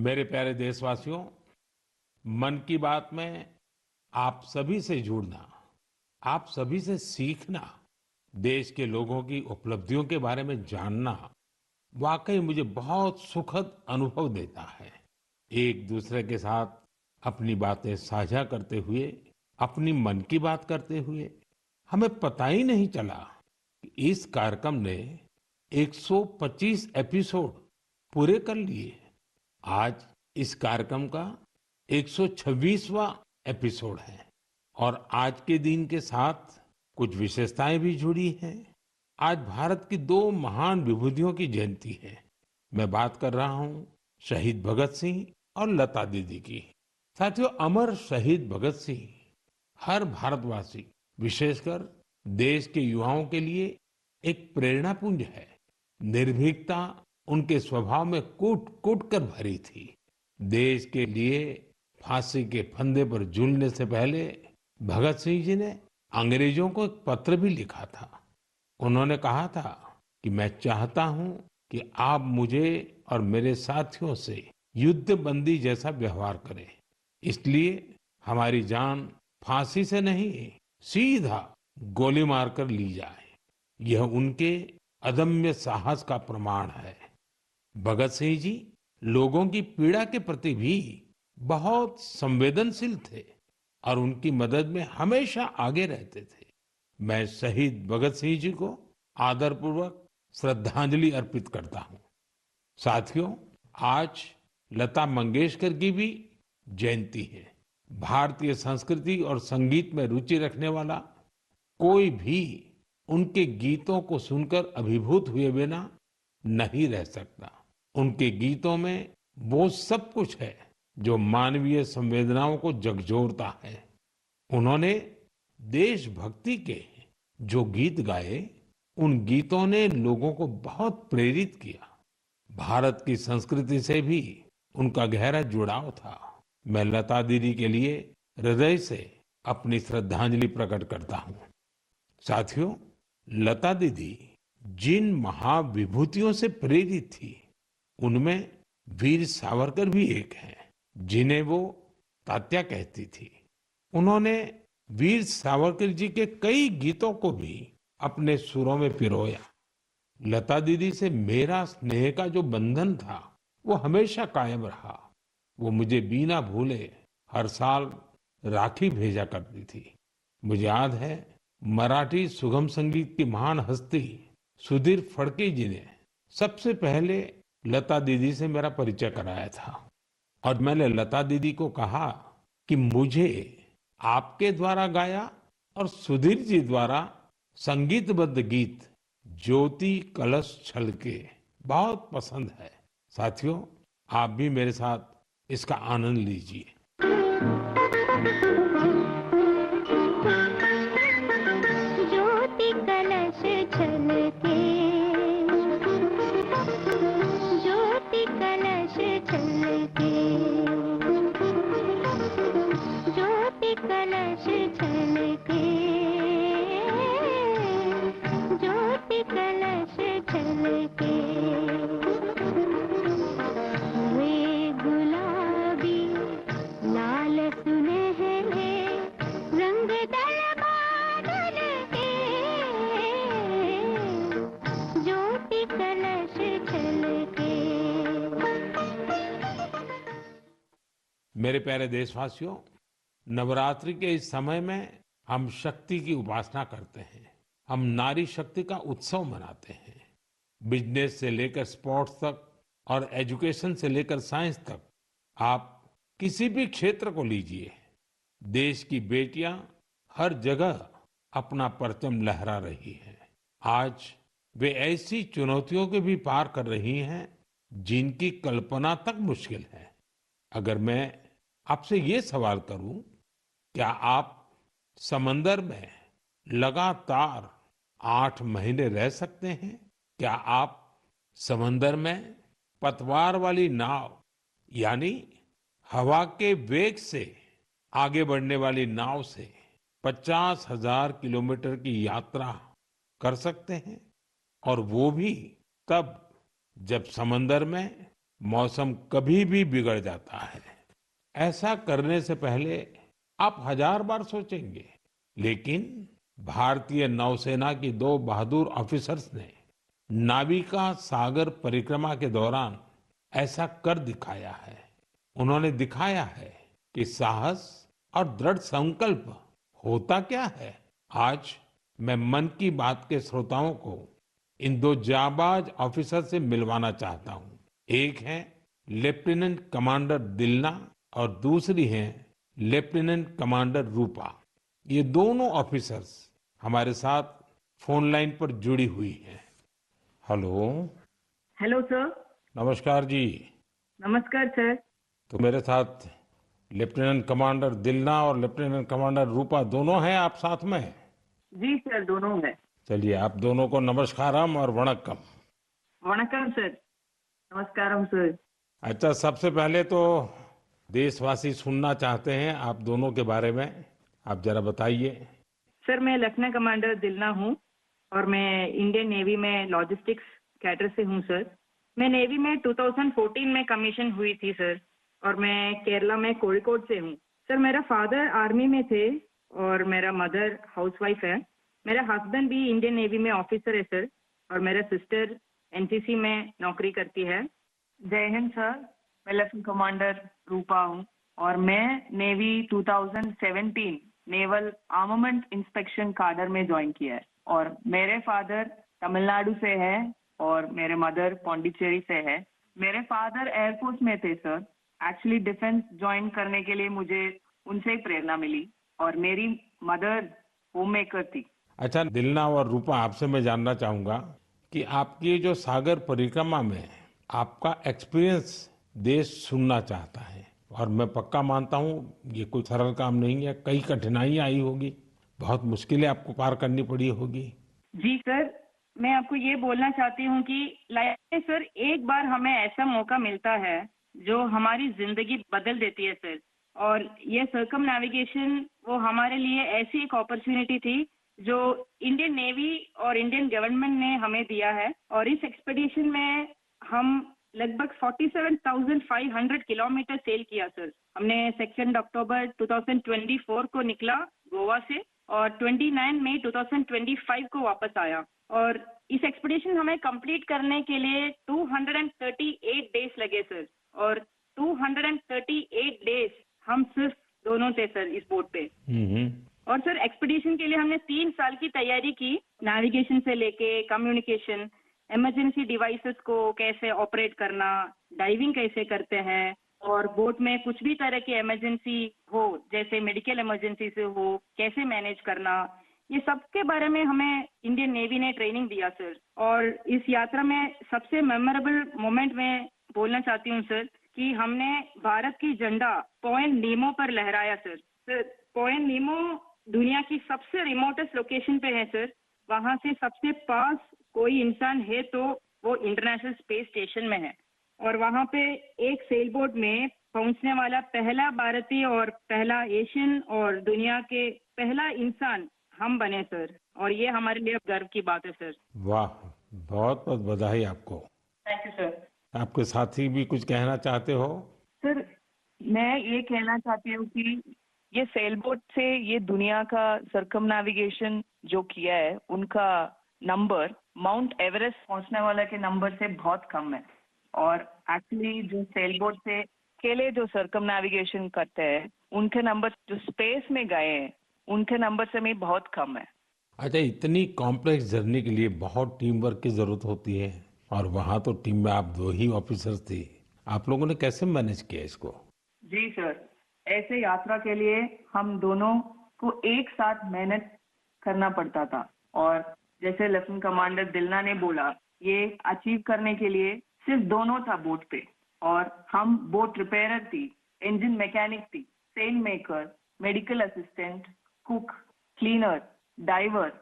मेरे प्यारे देशवासियों, मन की बात में आप सभी से जुड़ना, आप सभी से सीखना, देश के लोगों की उपलब्धियों के बारे में जानना वाकई मुझे बहुत सुखद अनुभव देता है। एक दूसरे के साथ अपनी बातें साझा करते हुए, अपनी मन की बात करते हुए, हमें पता ही नहीं चला कि इस कार्यक्रम ने 125 एपिसोड पूरे कर लिए। आज इस कार्यक्रम का 126वां एपिसोड है और आज के दिन के साथ कुछ विशेषताएं भी जुड़ी हैं। आज भारत की दो महान विभूतियों की जयंती है। मैं बात कर रहा हूं शहीद भगत सिंह और लता दीदी की। साथियों, अमर शहीद भगत सिंह हर भारतवासी, विशेषकर देश के युवाओं के लिए एक प्रेरणा पुंज है। निर्भीकता उनके स्वभाव में कूट कूट कर भरी थी। देश के लिए फांसी के फंदे पर झूलने से पहले भगत सिंह जी ने अंग्रेजों को एक पत्र भी लिखा था। उन्होंने कहा था कि मैं चाहता हूं कि आप मुझे और मेरे साथियों से युद्ध बंदी जैसा व्यवहार करें। इसलिए हमारी जान फांसी से नहीं, सीधा गोली मारकर ली जाए। यह उनके अदम्य साहस का प्रमाण है। भगत सिंह जी लोगों की पीड़ा के प्रति भी बहुत संवेदनशील थे और उनकी मदद में हमेशा आगे रहते थे। मैं शहीद भगत सिंह जी को आदरपूर्वक श्रद्धांजलि अर्पित करता हूं। साथियों, आज लता मंगेशकर की भी जयंती है। भारतीय संस्कृति और संगीत में रुचि रखने वाला कोई भी उनके गीतों को सुनकर अभिभूत हुए बिना नहीं रह सकता। उनके गीतों में वो सब कुछ है जो मानवीय संवेदनाओं को झकझोरता है। उन्होंने देशभक्ति के जो गीत गाए, उन गीतों ने लोगों को बहुत प्रेरित किया। भारत की संस्कृति से भी उनका गहरा जुड़ाव था। मैं लता दीदी के लिए हृदय से अपनी श्रद्धांजलि प्रकट करता हूँ। साथियों, लता दीदी जिन महाविभूतियों से प्रेरित थी, उनमें वीर सावरकर भी एक हैं, जिन्हें वो तात्या कहती थी। उन्होंने वीर सावरकर जी के कई गीतों को भी अपने सुरों में पिरोया। लता दीदी से मेरा स्नेह का जो बंधन था, वो हमेशा कायम रहा। वो मुझे बिना भूले हर साल राखी भेजा करती थी। मुझे याद है, मराठी सुगम संगीत की महान हस्ती सुधीर फडके जी ने सबसे पहले लता दीदी से मेरा परिचय कराया था और मैंने लता दीदी को कहा कि मुझे आपके द्वारा गाया और सुधीर जी द्वारा संगीतबद्ध गीत ज्योति कलश छलके बहुत पसंद है। साथियों, आप भी मेरे साथ इसका आनंद लीजिए। ज्योति कलश छलके, ज्योति कलश छलके, ज्योति कलश छलके, ज्योति कलश छलके। वे गुलाबी लाल सुनहरे रंग दल बादल के, ज्योति कलश छलके। मेरे प्यारे देशवासियों, नवरात्रि के इस समय में हम शक्ति की उपासना करते हैं। हम नारी शक्ति का उत्सव मनाते हैं। बिजनेस से लेकर स्पोर्ट्स तक और एजुकेशन से लेकर साइंस तक, आप किसी भी क्षेत्र को लीजिए, देश की बेटियां हर जगह अपना परचम लहरा रही हैं। आज वे ऐसी चुनौतियों के भी पार कर रही हैं जिनकी कल्पना तक मुश्किल है। अगर मैं आपसे ये सवाल करूं, क्या आप समंदर में लगातार 8 महीने रह सकते हैं? क्या आप समंदर में पतवार वाली नाव, यानी हवा के वेग से आगे बढ़ने वाली नाव से 50,000 किलोमीटर की यात्रा कर सकते हैं? और वो भी तब जब समंदर में मौसम कभी भी बिगड़ जाता है। ऐसा करने से पहले आप हजार बार सोचेंगे, लेकिन भारतीय नौसेना की दो बहादुर ऑफिसर्स ने नाविका सागर परिक्रमा के दौरान ऐसा कर दिखाया है। उन्होंने दिखाया है कि साहस और दृढ़ संकल्प होता क्या है। आज मैं मन की बात के श्रोताओं को इन दो जाबाज ऑफिसर से मिलवाना चाहता हूँ। एक है लेफ्टिनेंट कमांडर दिलना और दूसरी है लेफ्टिनेंट कमांडर रूपा। ये दोनों ऑफिसर्स हमारे साथ फोन लाइन पर जुड़ी हुई हैं। हेलो। Hello sir. नमस्कार जी। नमस्कार सर। तो मेरे साथ लेफ्टिनेंट कमांडर दिलना और लेफ्टिनेंट कमांडर रूपा दोनों हैं आप साथ में। जी सर, दोनों है। चलिए आप दोनों को नमस्कारम और वणक्कम। वणक्कम सर। नमस्कारम सर। अच्छा, सबसे पहले तो देशवासी सुनना चाहते हैं आप दोनों के बारे में, आप जरा बताइए। सर मैं लेफ्टिनेंट कमांडर दिलना हूँ और मैं इंडियन नेवी में लॉजिस्टिक्स कैडर से हूँ सर। मैं नेवी में 2014 में कमीशन हुई थी सर और मैं केरला में कोझिकोड से हूँ। सर मेरा फादर आर्मी में थे और मेरा मदर हाउसवाइफ है। मेरा हस्बैंड भी इंडियन नेवी में ऑफिसर है सर और मेरा सिस्टर एनसीसी में नौकरी करती है। जय हिंद सर। मैं लेफ्टिनेंट कमांडर रूपा हूँ और मैं navy 2017 naval armament inspection cadre में ज्वाइन किया है और मेरे फादर तमिलनाडु से है और मेरे मदर पौंडीचेरी से है। मेरे फादर एयरफोर्स में थे सर। एक्चुअली डिफेंस ज्वाइन करने के लिए मुझे उनसे ही प्रेरणा मिली और मेरी मदर होम मेकर थी। अच्छा दिलना और रूपा, आपसे मैं जानना चाहूंगा कि आपकी जो सागर परिक्रमा में आपका एक्सपीरियंस देश सुनना चाहता है। और मैं पक्का मानता हूँ ये कोई सरल काम नहीं है, कई कठिनाइयां आई होगी, बहुत मुश्किलें आपको पार करनी पड़ी होगी। जी सर, मैं आपको ये बोलना चाहती हूँ कि लाइफ में सर एक बार हमें ऐसा मौका मिलता है जो हमारी जिंदगी बदल देती है सर। और ये सर्कम नेविगेशन वो हमारे लिए ऐसी एक अपॉर्चुनिटी थी जो इंडियन नेवी और इंडियन गवर्नमेंट ने हमें दिया है। और इस एक्सपेडिशन में हम लगभग 47,500 किलोमीटर सेल किया सर। हमने 2 अक्टूबर 2024 को निकला गोवा से और 29 मई 2025 को वापस आया। और इस एक्सपेडिशन हमें कंप्लीट करने के लिए 238 डेज लगे सर। और 238 डेज हम सिर्फ दोनों थे सर इस बोट पे। और सर एक्सपेडिशन के लिए हमने 3 साल की तैयारी की, नेविगेशन से लेके कम्युनिकेशन, इमरजेंसी डिवाइसेस को कैसे ऑपरेट करना, डाइविंग कैसे करते हैं और बोट में कुछ भी तरह की इमरजेंसी हो जैसे मेडिकल इमरजेंसी से हो कैसे मैनेज करना, ये सब के बारे में हमें इंडियन नेवी ने ट्रेनिंग दिया सर। और इस यात्रा में सबसे मेमोरेबल मोमेंट में बोलना चाहती हूँ सर कि हमने भारत की झंडा पॉइंट नीमो पर लहराया सर। सर पॉइंट नीमो दुनिया की सबसे रिमोटेस्ट लोकेशन पे है सर। वहाँ से सबसे पास कोई इंसान है तो वो इंटरनेशनल स्पेस स्टेशन में है। और वहाँ पे एक सेल बोट में पहुँचने वाला पहला भारतीय और पहला एशियन और दुनिया के पहला इंसान हम बने सर। और ये हमारे लिए गर्व की बात है सर। वाह, बहुत बहुत बधाई आपको। Thank you sir. आपके साथी भी कुछ कहना चाहते हो? सर मैं ये कहना चाहती हूँ कि ये सेल बोट से ये दुनिया का सर्कम नेविगेशन जो किया है उनका नंबर माउंट एवरेस्ट पहुंचने वाले के नंबर से बहुत कम है। और एक्चुअली जो सेल बोट से अकेले जो सर्कम नेविगेशन करते हैं उनके नंबर जो स्पेस में गए हैं उनके नंबर से भी बहुत कम है। अच्छा, इतनी कॉम्प्लेक्स जर्नी के लिए बहुत टीम वर्क की जरूरत होती है और वहां तो टीम में आप 2 ही ऑफिसर्स थे। आप लोगों ने कैसे मैनेज किया इसको? जी सर, ऐसे यात्रा के लिए हम दोनों को एक साथ मेहनत करना पड़ता था। और जैसे लेफ्टिनेंट कमांडर दिलना ने बोला, ये अचीव करने के लिए सिर्फ दोनों था बोट पे। और हम बोट रिपेयरर थी, इंजन मैकेनिक थी, sail maker, medical assistant, cook, cleaner, diver,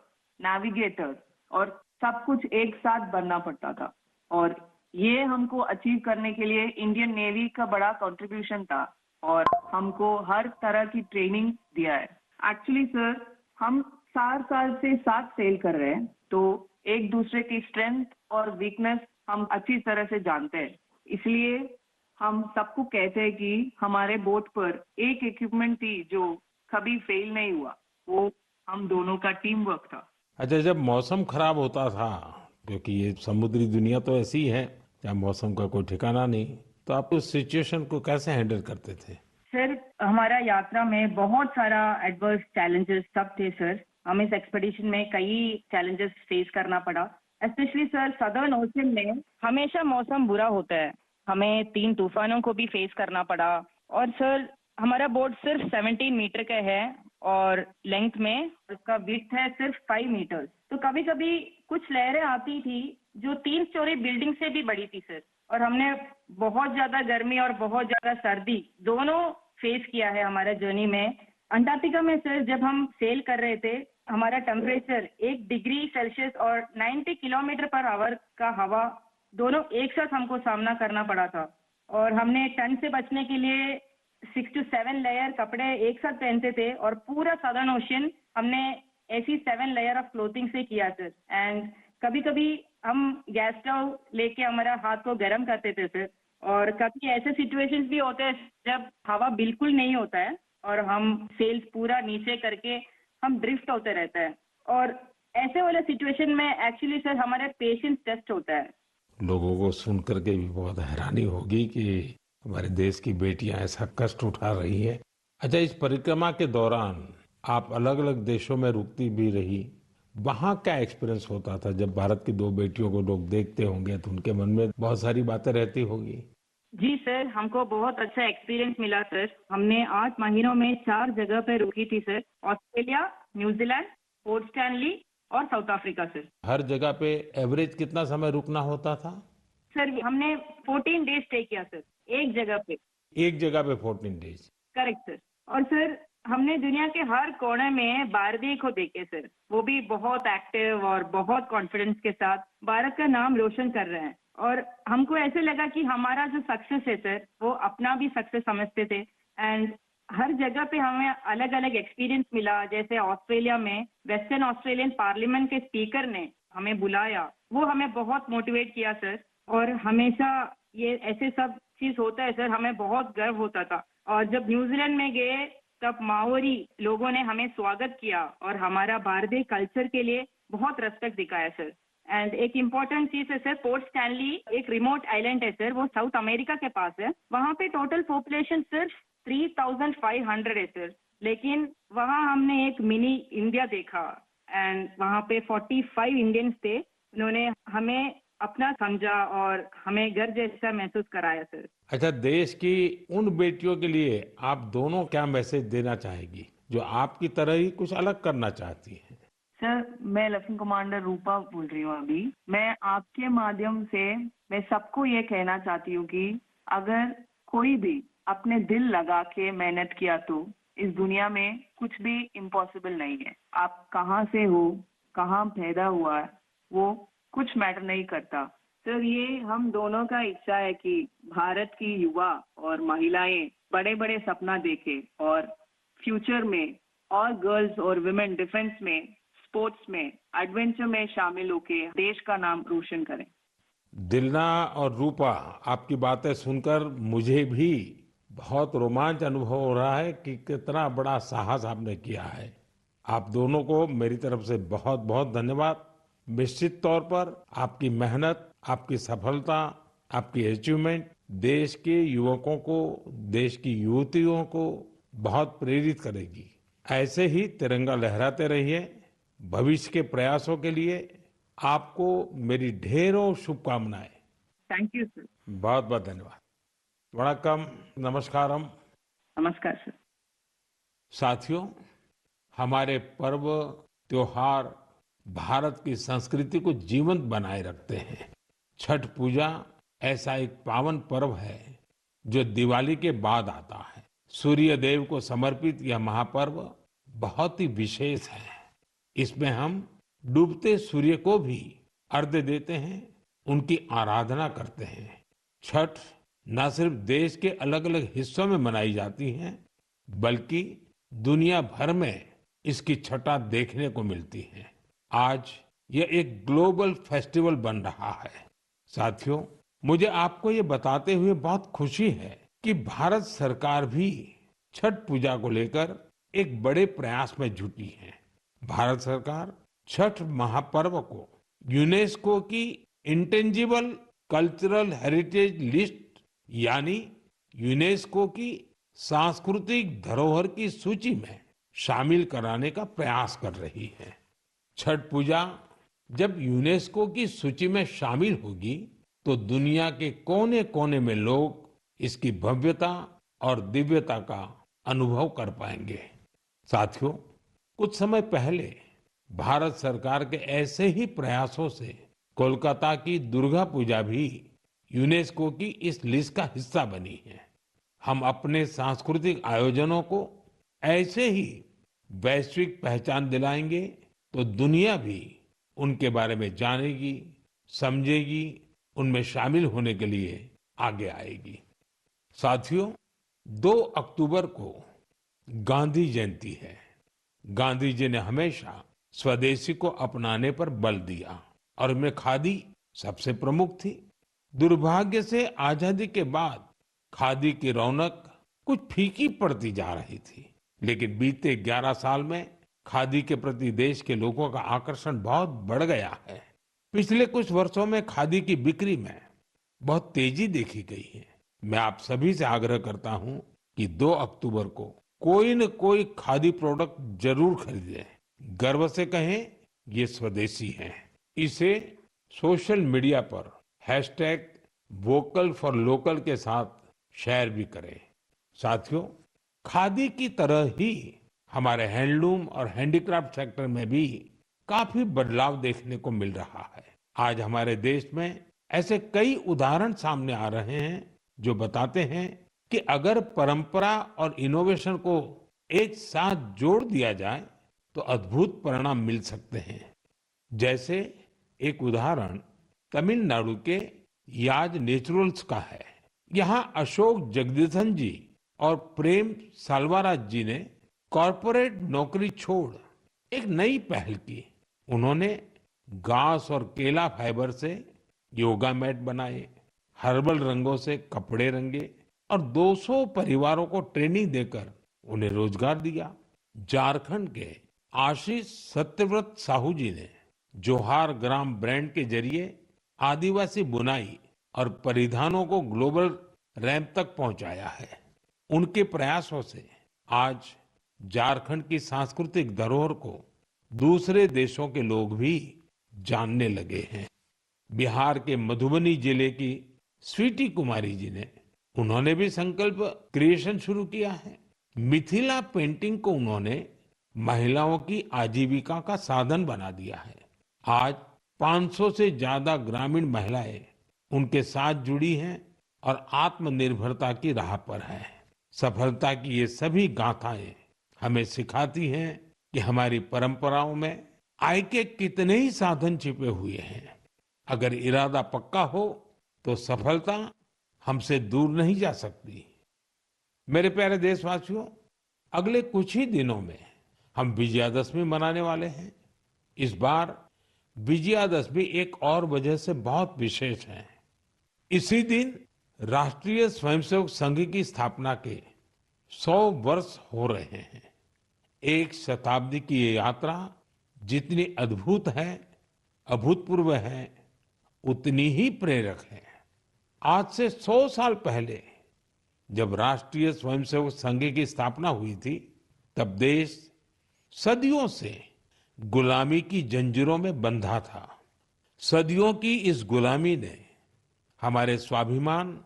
navigator और सब कुछ एक साथ बनना पड़ता था। और ये हमको अचीव करने के लिए इंडियन नेवी का बड़ा कंट्रीब्यूशन था और हमको हर तरह की ट्रेनिंग दिया है। एक्चुअली सर हम 4 साल से साथ सेल कर रहे हैं तो एक दूसरे की स्ट्रेंथ और वीकनेस हम अच्छी तरह से जानते हैं। इसलिए हम सबको कहते हैं कि हमारे बोट पर एक इक्विपमेंट थी जो कभी फेल नहीं हुआ, वो हम दोनों का टीम वर्क था। अच्छा, जब मौसम खराब होता था, क्योंकि ये समुद्री दुनिया तो ऐसी है जहाँ मौसम का कोई ठिकाना नहीं, तो आप उस सिचुएशन को कैसे हैंडल करते थे? सर, हमारा यात्रा में बहुत सारा एडवर्स चैलेंजेस सब थे सर। हमें इस एक्सपेडिशन में कई चैलेंजेस फेस करना पड़ा। स्पेशली सर, सदर्न ओशन में हमेशा मौसम बुरा होता है। हमें 3 तूफानों को भी फेस करना पड़ा। और सर, हमारा बोट सिर्फ 17 मीटर का है और लेंथ में उसका विड्थ है सिर्फ 5 मीटर। तो कभी कभी कुछ लहरें आती थी जो 3 स्टोरी बिल्डिंग से भी बड़ी थी सर। और हमने बहुत ज्यादा गर्मी और बहुत ज्यादा सर्दी दोनों फेस किया है हमारे जर्नी में। अंटार्कटिका में सर, जब हम सेल कर रहे थे, हमारा टेम्परेचर 1 डिग्री सेल्सियस और 90 किलोमीटर पर आवर का हवा दोनों एक साथ हमको सामना करना पड़ा था। और हमने ठंड से बचने के लिए 6 to 7 लेयर कपड़े एक साथ पहनते थे और पूरा सदर्न ओशन हमने ऐसी 7 लेयर ऑफ क्लोथिंग से किया सर। एंड कभी कभी हम गैस स्टोव लेके हमारा हाथ को गर्म करते थे सर। और कभी ऐसे सिचुएशंस भी होते हैं जब हवा बिल्कुल नहीं होता है और हम सेल्स पूरा नीचे करके हम ड्रिफ्ट होते रहते हैं। और ऐसे वाले सिचुएशन में एक्चुअली सर हमारे पेशेंस टेस्ट होता है। लोगों को सुन करके भी बहुत हैरानी होगी कि हमारे देश की बेटियां ऐसा कष्ट उठा रही है। अच्छा, इस परिक्रमा के दौरान आप अलग अलग देशों में रुकती भी रही, वहाँ क्या एक्सपीरियंस होता था? जब भारत की 2 बेटियों को लोग देखते होंगे तो उनके मन में बहुत सारी बातें रहती होगी। जी सर, हमको बहुत अच्छा एक्सपीरियंस मिला सर। हमने 8 महीनों में 4 जगह पे रुकी थी sir. Australia, New Zealand, port Stanley और साउथ अफ्रीका सर। हर जगह पे एवरेज कितना समय रुकना होता था? सर, हमने 14 डेज स्टे किया सर, एक जगह पे। एक जगह पे 14 डेज। Correct sir. और सर, हमने दुनिया के हर कोने में भारतीय को देखे सर। वो भी बहुत एक्टिव और बहुत कॉन्फिडेंस के साथ भारत का नाम रोशन कर रहे हैं। और हमको ऐसे लगा कि हमारा जो सक्सेस है सर, वो अपना भी सक्सेस समझते थे। एंड हर जगह पे हमें अलग अलग एक्सपीरियंस मिला। जैसे ऑस्ट्रेलिया में वेस्टर्न ऑस्ट्रेलियन पार्लियामेंट के स्पीकर ने हमें बुलाया, वो हमें बहुत मोटिवेट किया सर। और हमेशा ये ऐसे सब चीज होता है सर, हमें बहुत गर्व होता था। और जब न्यूजीलैंड में गए तब माओरी लोगों ने हमें स्वागत किया और हमारा भारतीय कल्चर के लिए बहुत रेस्पेक्ट दिखाया सर। एंड एक इम्पॉर्टेंट चीज है सर, पोर्ट स्टैनली एक रिमोट आइलैंड है सर, वो साउथ अमेरिका के पास है। वहाँ पे टोटल पॉपुलेशन सिर्फ 3500 है सर। लेकिन वहाँ हमने एक मिनी इंडिया देखा एंड वहाँ पे 45 इंडियंस थे। उन्होंने हमें अपना समझा और हमें घर जैसा महसूस कराया सर। अच्छा, देश की उन बेटियों के लिए आप दोनों क्या मैसेज देना चाहेगी जो आपकी तरह ही कुछ अलग करना चाहती हैं? सर, मैं लेफ्टिनेंट कमांडर रूपा बोल रही हूँ अभी। मैं आपके माध्यम से मैं सबको ये कहना चाहती हूँ कि अगर कोई भी अपने दिल लगा के मेहनत किया तो इस दुनिया में कुछ भी इम्पॉसिबल नहीं है। आप कहाँ से हो, कहाँ पैदा हुआ है, वो कुछ मैटर नहीं करता। सर, ये हम दोनों का इच्छा है कि भारत की युवा और महिलाएं बड़े बड़े सपना देखें और फ्यूचर में और गर्ल्स और वुमेन डिफेंस में, स्पोर्ट्स में, एडवेंचर में शामिल होकर देश का नाम रोशन करें। दिलना और रूपा, आपकी बातें सुनकर मुझे भी बहुत रोमांच अनुभव हो रहा है कि कितना बड़ा साहस आपने किया है। आप दोनों को मेरी तरफ से बहुत बहुत धन्यवाद। निश्चित तौर पर आपकी मेहनत, आपकी सफलता, आपकी अचीवमेंट देश के युवकों को, देश की युवतियों को बहुत प्रेरित करेगी। ऐसे ही तिरंगा लहराते रहिए। भविष्य के प्रयासों के लिए आपको मेरी ढेरों शुभकामनाएं। Thank you sir. बहुत बहुत धन्यवाद। वणक्कम, नमस्कारम। नमस्कार सर। साथियों, हमारे पर्व त्योहार भारत की संस्कृति को जीवंत बनाए रखते हैं। छठ पूजा ऐसा एक पावन पर्व है जो दिवाली के बाद आता है। सूर्य देव को समर्पित यह महापर्व बहुत ही विशेष है। इसमें हम डूबते सूर्य को भी अर्घ्य देते हैं, उनकी आराधना करते हैं। छठ न सिर्फ देश के अलग अलग हिस्सों में मनाई जाती है, बल्कि दुनिया भर में इसकी छठा देखने को मिलती है। आज यह एक ग्लोबल फेस्टिवल बन रहा है। साथियों, मुझे आपको ये बताते हुए बहुत खुशी है कि भारत सरकार भी छठ पूजा को लेकर एक बड़े प्रयास में जुटी है। भारत सरकार छठ महापर्व को यूनेस्को की इंटेंजिबल कल्चरल हेरिटेज लिस्ट यानी यूनेस्को की सांस्कृतिक धरोहर की सूची में शामिल कराने का प्रयास कर रही है। छठ पूजा जब यूनेस्को की सूची में शामिल होगी तो दुनिया के कोने-कोने में लोग इसकी भव्यता और दिव्यता का अनुभव कर पाएंगे। साथियों, कुछ समय पहले भारत सरकार के ऐसे ही प्रयासों से कोलकाता की दुर्गा पूजा भी यूनेस्को की इस लिस्ट का हिस्सा बनी है। हम अपने सांस्कृतिक आयोजनों को ऐसे ही वैश्विक पहचान दिलाएंगे तो दुनिया भी उनके बारे में जानेगी, समझेगी, उनमें शामिल होने के लिए आगे आएगी। साथियों, 2 अक्टूबर को गांधी जयंती है। गांधी जी ने हमेशा स्वदेशी को अपनाने पर बल दिया और इनमें खादी सबसे प्रमुख थी। दुर्भाग्य से आजादी के बाद खादी की रौनक कुछ फीकी पड़ती जा रही थी, लेकिन बीते 11 साल में खादी के प्रति देश के लोगों का आकर्षण बहुत बढ़ गया है। पिछले कुछ वर्षों में खादी की बिक्री में बहुत तेजी देखी गई है। मैं आप सभी से आग्रह करता हूं कि 2 अक्टूबर को कोई न कोई खादी प्रोडक्ट जरूर खरीदें। गर्व से कहें, ये स्वदेशी है। इसे सोशल मीडिया पर #वोकल फॉर लोकल के साथ शेयर भी करें। साथियों, खादी की तरह ही हमारे हैंडलूम और हैंडीक्राफ्ट सेक्टर में भी काफी बदलाव देखने को मिल रहा है। आज हमारे देश में ऐसे कई उदाहरण सामने आ रहे हैं जो बताते हैं कि अगर परंपरा और इनोवेशन को एक साथ जोड़ दिया जाए तो अद्भुत परिणाम मिल सकते हैं। जैसे एक उदाहरण तमिलनाडु के याज नेचुरल्स का है। यहाँ अशोक जगदीशन जी और प्रेम साल्वाराज जी ने कॉरपोरेट नौकरी छोड़ एक नई पहल की। उन्होंने घास और केला फाइबर से योगा मैट बनाए, हर्बल रंगों से कपड़े रंगे और 200 परिवारों को ट्रेनिंग देकर उन्हें रोजगार दिया। झारखंड के आशीष सत्यव्रत साहू जी ने जोहार ग्राम ब्रांड के जरिए आदिवासी बुनाई और परिधानों को ग्लोबल रैंप तक पहुंचाया है। उनके प्रयासों से आज झारखंड की सांस्कृतिक धरोहर को दूसरे देशों के लोग भी जानने लगे हैं। बिहार के मधुबनी जिले की स्वीटी कुमारी जी ने उन्होंने भी संकल्प क्रिएशन शुरू किया है। मिथिला पेंटिंग को उन्होंने महिलाओं की आजीविका का साधन बना दिया है। आज 500 से ज्यादा ग्रामीण महिलाएं उनके साथ जुड़ी हैं और आत्मनिर्भरता की राह पर हैं। सफलता की ये सभी गाथाएं हमें सिखाती हैं कि हमारी परंपराओं में आय के कितने ही साधन छिपे हुए हैं। अगर इरादा पक्का हो तो सफलता हमसे दूर नहीं जा सकती। मेरे प्यारे देशवासियों, अगले कुछ ही दिनों में हम विजयादशमी मनाने वाले हैं। इस बार विजयादशमी एक और वजह से बहुत विशेष है। इसी दिन राष्ट्रीय स्वयंसेवक संघ की स्थापना के 100 वर्ष हो रहे हैं। एक शताब्दी की ये यात्रा जितनी अद्भुत है, अभूतपूर्व है, उतनी ही प्रेरक है। आज से 100 साल पहले जब राष्ट्रीय स्वयंसेवक संघ की स्थापना हुई थी, तब देश सदियों से गुलामी की जंजीरों में बंधा था। सदियों की इस गुलामी ने हमारे स्वाभिमान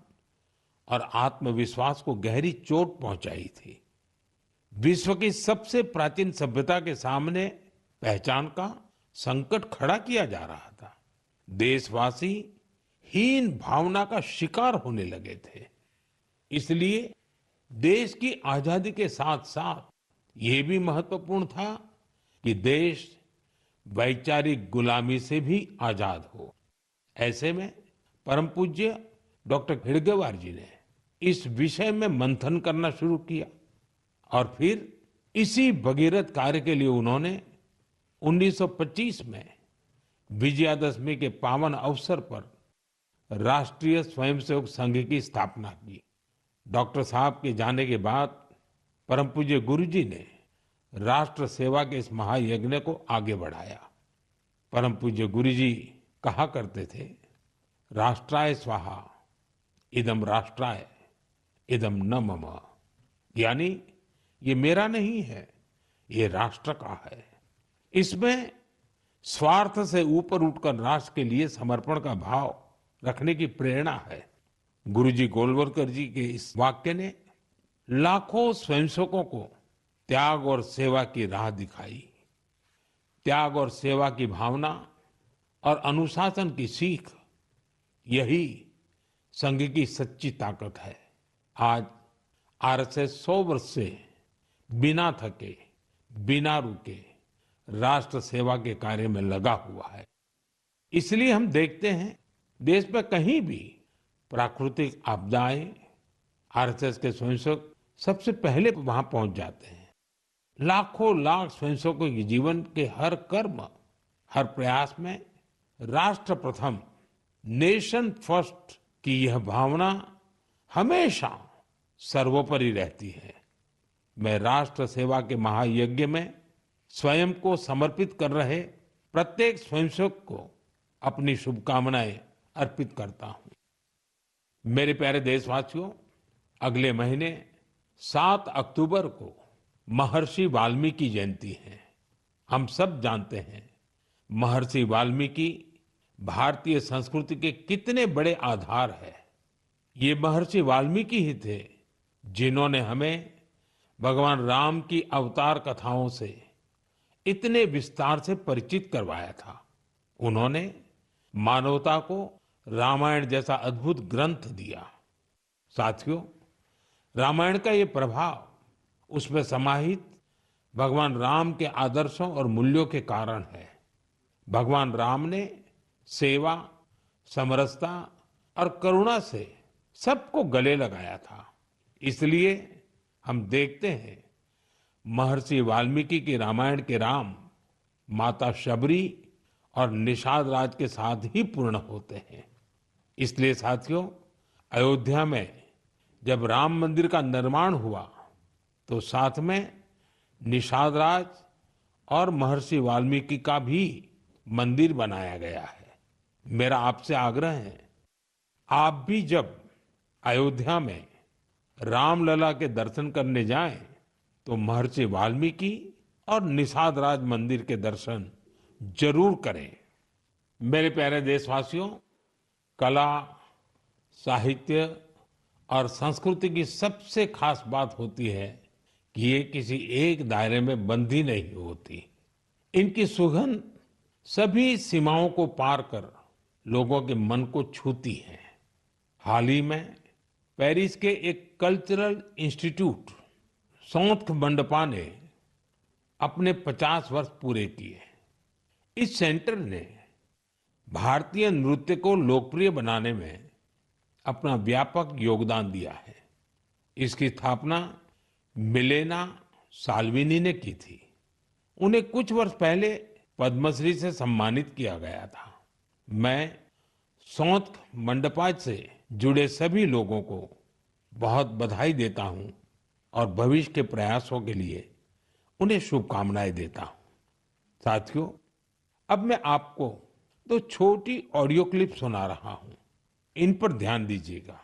और आत्मविश्वास को गहरी चोट पहुंचाई थी। विश्व की सबसे प्राचीन सभ्यता के सामने पहचान का संकट खड़ा किया जा रहा था। देशवासी हीन भावना का शिकार होने लगे थे। इसलिए देश की आजादी के साथ साथ ये भी महत्वपूर्ण था कि देश वैचारिक गुलामी से भी आजाद हो। ऐसे में परम पूज्य डॉक्टर हेडगेवार जी ने इस विषय में मंथन करना शुरू किया और फिर इसी भगीरथ कार्य के लिए उन्होंने 1925 में विजयादशमी के पावन अवसर पर राष्ट्रीय स्वयंसेवक संघ की स्थापना की। डॉक्टर साहब के जाने के बाद परम पूज्य गुरु जी ने राष्ट्र सेवा के इस महायज्ञ को आगे बढ़ाया। परम पूज्य गुरु जी कहा करते थे, राष्ट्राय स्वाहा इदम राष्ट्राय इदम न मम, यानी ये मेरा नहीं है, ये राष्ट्र का है। इसमें स्वार्थ से ऊपर उठकर राष्ट्र के लिए समर्पण का भाव रखने की प्रेरणा है। गुरुजी गोलवलकर जी के इस वाक्य ने लाखों स्वयंसेवकों को त्याग और सेवा की राह दिखाई। त्याग और सेवा की भावना और अनुशासन की सीख, यही संघ की सच्ची ताकत है। आज आरएसएस 100 वर्ष से बिना थके, बिना रुके राष्ट्र सेवा के कार्य में लगा हुआ है। इसलिए हम देखते हैं देश में कहीं भी प्राकृतिक आपदाएं, आरएसएस के स्वयंसेवक सबसे पहले वहां पहुंच जाते हैं। लाखों लाख स्वयंसेवकों के जीवन के हर कर्म, हर प्रयास में राष्ट्र प्रथम, नेशन फर्स्ट की यह भावना हमेशा सर्वोपरि रहती है। मैं राष्ट्र सेवा के महायज्ञ में स्वयं को समर्पित कर रहे प्रत्येक स्वयंसेवक को अपनी शुभकामनाएं अर्पित करता हूं। मेरे प्यारे देशवासियों, अगले महीने 7 अक्टूबर को महर्षि वाल्मीकि जयंती है। हम सब जानते हैं महर्षि वाल्मीकि भारतीय संस्कृति के कितने बड़े आधार है। ये महर्षि वाल्मीकि ही थे जिन्होंने हमें भगवान राम की अवतार कथाओं से इतने विस्तार से परिचित करवाया था। उन्होंने मानवता को रामायण जैसा अद्भुत ग्रंथ दिया। साथियों, रामायण का ये प्रभाव उसमें समाहित भगवान राम के आदर्शों और मूल्यों के कारण है। भगवान राम ने सेवा, समरसता और करुणा से सबको गले लगाया था। इसलिए हम देखते हैं महर्षि वाल्मीकि के रामायण के राम माता शबरी और निषाद राज के साथ ही पूर्ण होते हैं। इसलिए साथियों, अयोध्या में जब राम मंदिर का निर्माण हुआ तो साथ में निषाद राज और महर्षि वाल्मीकि का भी मंदिर बनाया गया है। मेरा आपसे आग्रह है, आप भी जब अयोध्या में रामलला के दर्शन करने जाएं तो महर्षि वाल्मीकि और निषाद राज मंदिर के दर्शन जरूर करें। मेरे प्यारे देशवासियों, कला, साहित्य और संस्कृति की सबसे खास बात होती है कि ये किसी एक दायरे में बंधी नहीं होती। इनकी सुगंध सभी सीमाओं को पार कर लोगों के मन को छूती है। हाल ही में पेरिस के एक कल्चरल इंस्टीट्यूट सौंथ मंडपा ने अपने 50 वर्ष पूरे किए। इस सेंटर ने भारतीय नृत्य को लोकप्रिय बनाने में अपना व्यापक योगदान दिया है। इसकी स्थापना मिलेना साल्विनी ने की थी। उन्हें कुछ वर्ष पहले पद्मश्री से सम्मानित किया गया था। मैं सौंथ मंडपा से जुड़े सभी लोगों को बहुत बधाई देता हूं और भविष्य के प्रयासों के लिए उन्हें शुभकामनाएं देता हूं। साथियों, अब मैं आपको 2 छोटी ऑडियो क्लिप सुना रहा हूं। इन पर ध्यान दीजिएगा।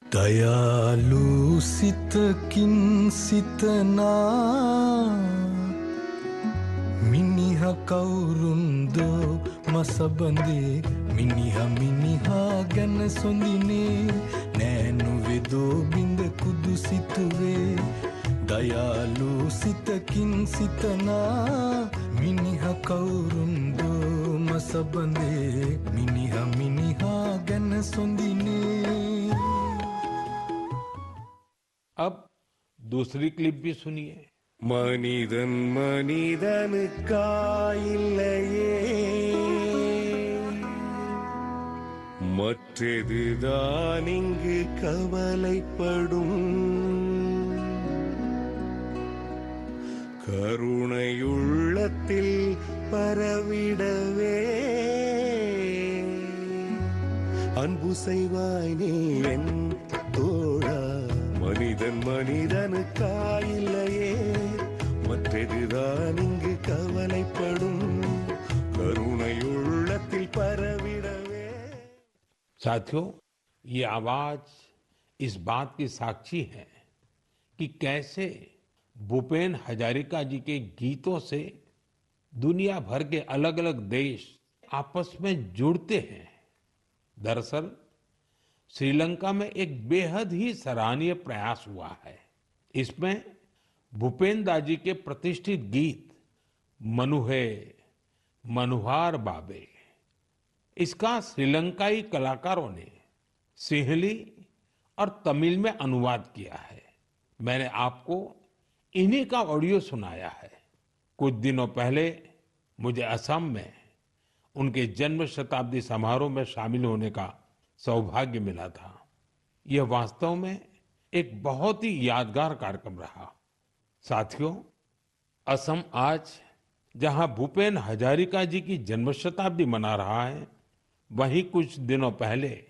दयालु सित किन सितना मिनिहा कौरुंदो मसबंदे मिनिहा गन सोंदिने नैनु वेदो बिंद कुदु सितुवे दयालु सित किन सितना मिनिहा कौरुंदो मसबंदे मिनिहा गन सोंदिने। अब दूसरी क्लिप भी सुनिए। மனிதன் மனிதனுக்காயில்லையே மற்றதுதான் இங்கு கவலைப்படும் கருணையுள்ளத்தில் பரவிடவே அன்பு செய்வாய் நீ என் தோழா. மனிதன் மனிதனுக்காயில்லையே, மற்றெதுதான் இங்கு கவலைப்படும், கருணை உள்ளத்தில் பரவிடவே. साथियों, ये आवाज इस बात की साक्षी है कि कैसे भूपेन हजारिका जी के गीतों से दुनिया भर के अलग अलग देश आपस में जुड़ते हैं। दरअसल श्रीलंका में एक बेहद ही सराहनीय प्रयास हुआ है। इसमें भूपेन दाजी के प्रतिष्ठित गीत मनुहे मनुहार बाबे, इसका श्रीलंकाई कलाकारों ने सिंहली और तमिल में अनुवाद किया है। मैंने आपको इन्हीं का ऑडियो सुनाया है। कुछ दिनों पहले मुझे असम में उनके जन्म शताब्दी समारोह में शामिल होने का सौभाग्य मिला था। यह वास्तव में एक बहुत ही यादगार कार्यक्रम रहा। साथियों, असम आज जहां भूपेन हजारिका जी की जन्म शताब्दी मना रहा है, वहीं कुछ दिनों पहले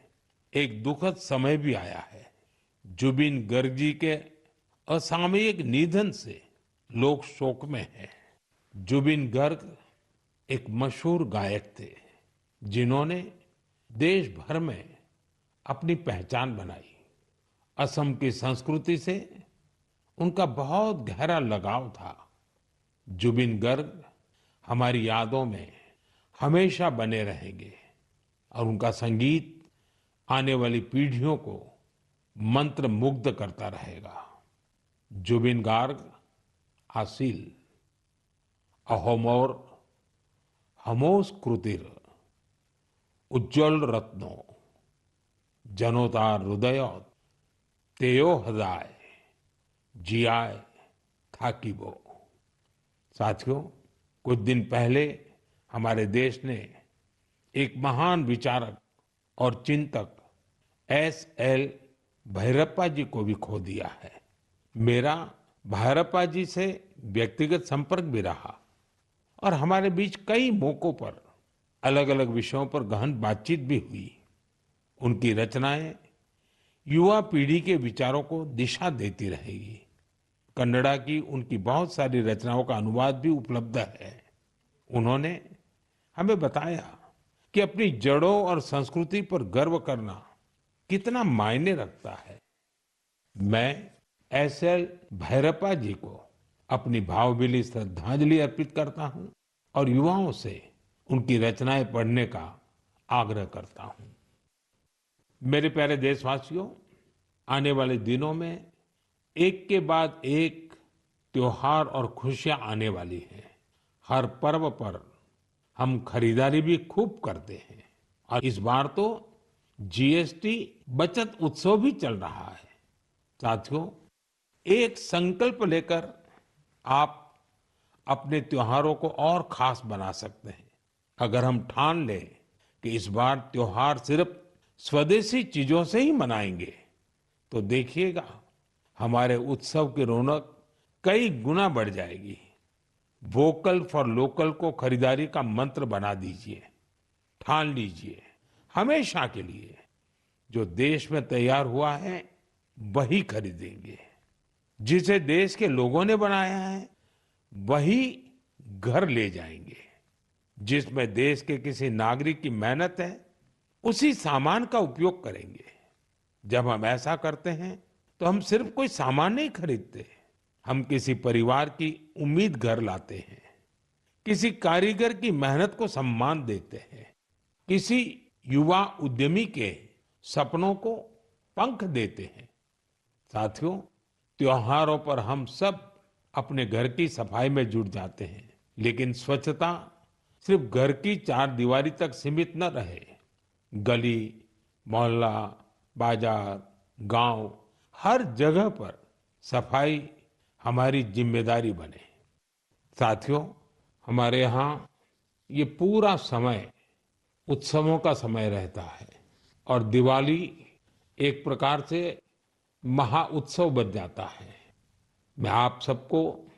एक दुखद समय भी आया है। जुबिन गर्ग जी के असामयिक निधन से लोग शोक में हैं। जुबिन गर्ग एक मशहूर गायक थे, जिन्होंने देश भर में अपनी पहचान बनाई। असम की संस्कृति से उनका बहुत गहरा लगाव था। जुबिन गर्ग हमारी यादों में हमेशा बने रहेंगे और उनका संगीत आने वाली पीढ़ियों को मंत्र मुग्ध करता रहेगा। जुबिन गार्ग आसिल अहोमोर हमोस कृतिर उज्जवल रत्नो जनोतार हृदय तेयो हृदय जियाय थाकीबो। साथियों, कुछ दिन पहले हमारे देश ने एक महान विचारक और चिंतक S.L. भैरप्पा जी को भी खो दिया है। मेरा भैरप्पा जी से व्यक्तिगत संपर्क भी रहा और हमारे बीच कई मौकों पर अलग अलग विषयों पर गहन बातचीत भी हुई। उनकी रचनाएं युवा पीढ़ी के विचारों को दिशा देती रहेगी। कन्नड़ा की उनकी बहुत सारी रचनाओं का अनुवाद भी उपलब्ध है। उन्होंने हमें बताया कि अपनी जड़ों और संस्कृति पर गर्व करना कितना मायने रखता है। मैं S.L. भैरप्पा जी को अपनी भावभीनी श्रद्धांजलि अर्पित करता हूं और युवाओं से उनकी रचनाएं पढ़ने का आग्रह करता हूं। मेरे प्यारे देशवासियों, आने वाले दिनों में एक के बाद एक त्योहार और खुशियां आने वाली हैं। हर पर्व पर हम खरीदारी भी खूब करते हैं और इस बार तो GST बचत उत्सव भी चल रहा है। साथियों, एक संकल्प लेकर आप अपने त्योहारों को और खास बना सकते हैं। अगर हम ठान लें कि इस बार त्योहार सिर्फ स्वदेशी चीजों से ही मनाएंगे, तो देखिएगा हमारे उत्सव की रौनक कई गुना बढ़ जाएगी। वोकल फॉर लोकल को खरीदारी का मंत्र बना दीजिए। ठान लीजिए हमेशा के लिए जो देश में तैयार हुआ है वही खरीदेंगे। जिसे देश के लोगों ने बनाया है वही घर ले जाएंगे। जिसमें देश के किसी नागरिक की मेहनत है उसी सामान का उपयोग करेंगे। जब हम ऐसा करते हैं तो हम सिर्फ कोई सामान नहीं खरीदते, हम किसी परिवार की उम्मीद घर लाते हैं, किसी कारीगर की मेहनत को सम्मान देते हैं, किसी युवा उद्यमी के सपनों को पंख देते हैं। साथियों, त्योहारों पर हम सब अपने घर की सफाई में जुट जाते हैं, लेकिन स्वच्छता सिर्फ घर की चार दीवारी तक सीमित न रहे। गली, मोहल्ला, बाजार, गांव, हर जगह पर सफाई हमारी जिम्मेदारी बने। साथियों, हमारे यहाँ ये पूरा समय उत्सवों का समय रहता है और दिवाली एक प्रकार से महा उत्सव बन जाता है। मैं आप सबको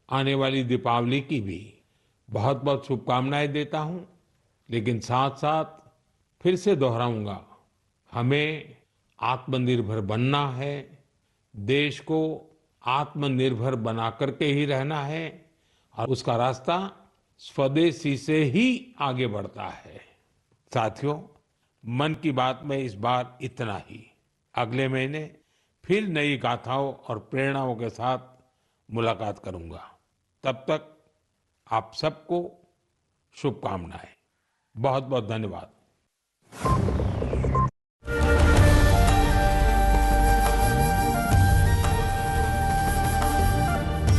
आने वाली दीपावली की भी बहुत बहुत शुभकामनाएं देता हूं, लेकिन साथ साथ फिर से दोहराऊंगा हमें आत्मनिर्भर बनना है, देश को आत्मनिर्भर बना करके ही रहना है और उसका रास्ता स्वदेशी से ही आगे बढ़ता है। साथियों, मन की बात में इस बार इतना ही। अगले महीने फिर नई गाथाओं और प्रेरणाओं के साथ मुलाकात करूंगा। तब तक आप सबको शुभकामनाएं। बहुत बहुत धन्यवाद।